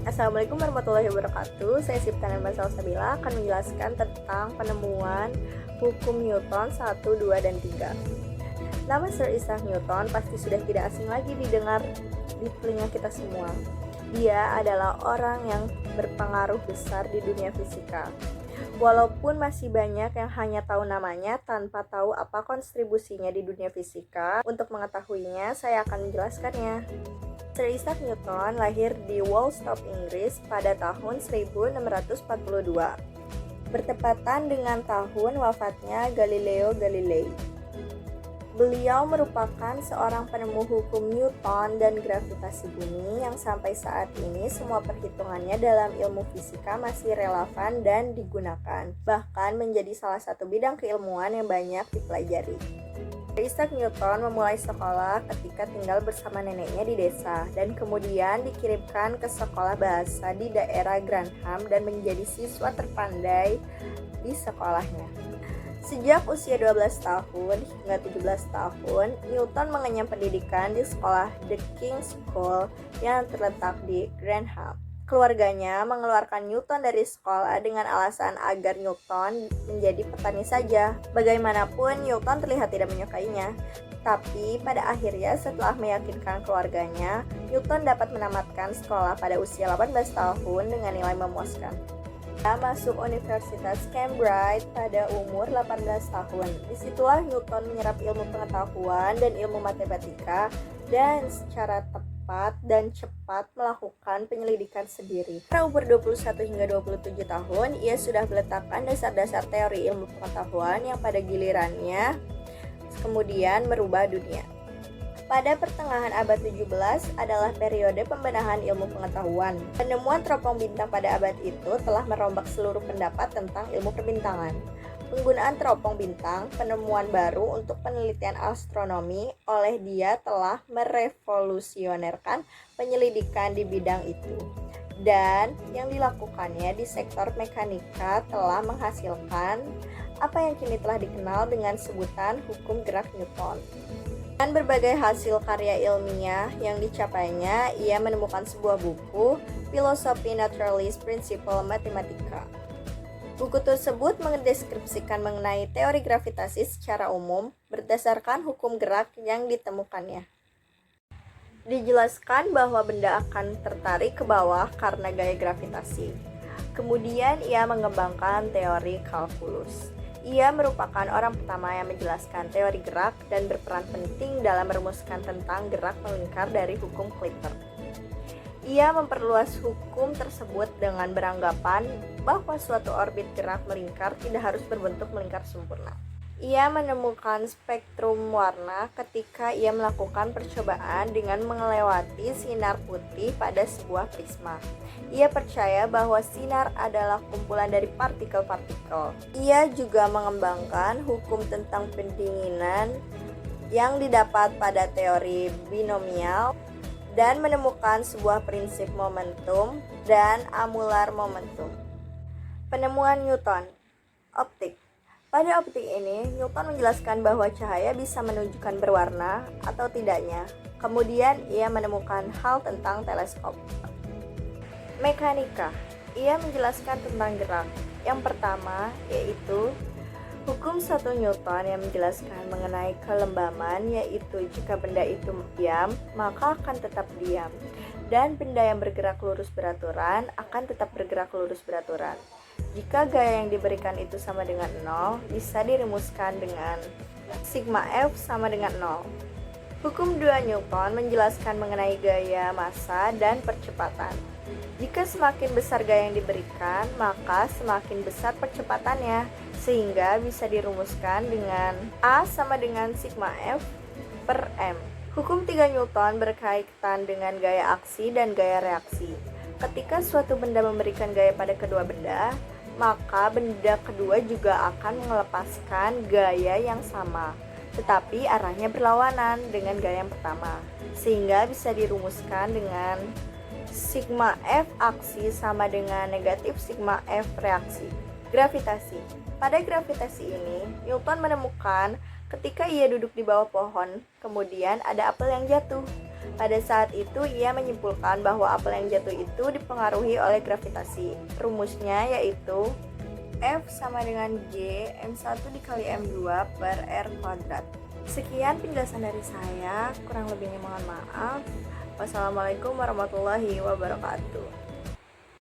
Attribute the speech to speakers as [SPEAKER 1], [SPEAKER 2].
[SPEAKER 1] Assalamualaikum warahmatullahi wabarakatuh. Saya Siptana Salsabila akan menjelaskan tentang penemuan hukum Newton 1, 2, dan 3. Nama Sir Isaac Newton pasti sudah tidak asing lagi didengar di telinga kita semua. Dia adalah orang yang berpengaruh besar di dunia fisika. Walaupun masih banyak yang hanya tahu namanya tanpa tahu apa kontribusinya di dunia fisika, untuk mengetahuinya saya akan menjelaskannya. Sir Isaac Newton lahir di Woolsthorpe, Inggris pada tahun 1642, bertepatan dengan tahun wafatnya Galileo Galilei. Beliau merupakan seorang penemu hukum Newton dan gravitasi bumi yang sampai saat ini semua perhitungannya dalam ilmu fisika masih relevan dan digunakan, bahkan menjadi salah satu bidang keilmuan yang banyak dipelajari. Isaac Newton memulai sekolah ketika tinggal bersama neneknya di desa dan kemudian dikirimkan ke sekolah bahasa di daerah Grantham dan menjadi siswa terpandai di sekolahnya. Sejak usia 12 tahun hingga 17 tahun, Newton mengenyam pendidikan di sekolah The King's School yang terletak di Grantham. Keluarganya mengeluarkan Newton dari sekolah dengan alasan agar Newton menjadi petani saja. Bagaimanapun, Newton terlihat tidak menyukainya. Tapi pada akhirnya setelah meyakinkan keluarganya, Newton dapat menamatkan sekolah pada usia 18 tahun dengan nilai memuaskan. Dia masuk Universitas Cambridge pada umur 18 tahun. Disitulah Newton menyerap ilmu pengetahuan dan ilmu matematika dan secara tepat dan cepat melakukan penyelidikan sendiri. Pada umur 21 hingga 27 tahun, ia sudah meletakkan dasar-dasar teori ilmu pengetahuan yang pada gilirannya kemudian merubah dunia. Pada pertengahan abad 17 adalah periode pembenahan ilmu pengetahuan. Penemuan teropong bintang pada abad itu telah merombak seluruh pendapat tentang ilmu perbintangan. Penggunaan teropong bintang, penemuan baru untuk penelitian astronomi, oleh dia telah merevolusionerkan penyelidikan di bidang itu. Dan yang dilakukannya di sektor mekanika telah menghasilkan apa yang kini telah dikenal dengan sebutan hukum gerak Newton. Dengan berbagai hasil karya ilmiah yang dicapainya, ia menemukan sebuah buku, Philosophy Naturalis Principia Mathematica. Buku tersebut mendeskripsikan mengenai teori gravitasi secara umum berdasarkan hukum gerak yang ditemukannya. Dijelaskan bahwa benda akan tertarik ke bawah karena gaya gravitasi. Kemudian ia mengembangkan teori kalkulus. Ia merupakan orang pertama yang menjelaskan teori gerak dan berperan penting dalam merumuskan tentang gerak melingkar dari hukum Kepler. Ia memperluas hukum tersebut dengan beranggapan bahwa suatu orbit gerak melingkar tidak harus berbentuk melingkar sempurna. Ia menemukan spektrum warna ketika ia melakukan percobaan dengan melewati sinar putih pada sebuah prisma. Ia percaya bahwa sinar adalah kumpulan dari partikel-partikel. Ia juga mengembangkan hukum tentang pendinginan yang didapat pada teori binomial dan menemukan sebuah prinsip momentum dan angular momentum. Penemuan Newton, optik. Pada optik ini, Newton menjelaskan bahwa cahaya bisa menunjukkan berwarna atau tidaknya. Kemudian ia menemukan hal tentang teleskop. Mekanika. Ia menjelaskan tentang gerak. Yang pertama yaitu hukum 1 Newton yang menjelaskan mengenai kelembaman, yaitu jika benda itu diam, maka akan tetap diam. Dan benda yang bergerak lurus beraturan akan tetap bergerak lurus beraturan. Jika gaya yang diberikan itu sama dengan 0, bisa dirumuskan dengan sigma F sama dengan 0. Hukum 2 Newton menjelaskan mengenai gaya massa dan percepatan. Jika semakin besar gaya yang diberikan, maka semakin besar percepatannya, sehingga bisa dirumuskan dengan A sama dengan sigma F per M. Hukum 3 Newton berkaitan dengan gaya aksi dan gaya reaksi. Ketika suatu benda memberikan gaya pada kedua benda, maka benda kedua juga akan melepaskan gaya yang sama, tetapi arahnya berlawanan dengan gaya yang pertama, sehingga bisa dirumuskan dengan sigma F aksi sama dengan negatif sigma F reaksi. Gravitasi. Pada gravitasi ini, Newton menemukan ketika ia duduk di bawah pohon, kemudian ada apel yang jatuh. Pada saat itu ia menyimpulkan bahwa apel yang jatuh itu dipengaruhi oleh gravitasi. Rumusnya yaitu F sama dengan G M1 dikali M2 per R kuadrat. Sekian penjelasan dari saya, kurang lebihnya mohon maaf. Wassalamualaikum warahmatullahi wabarakatuh.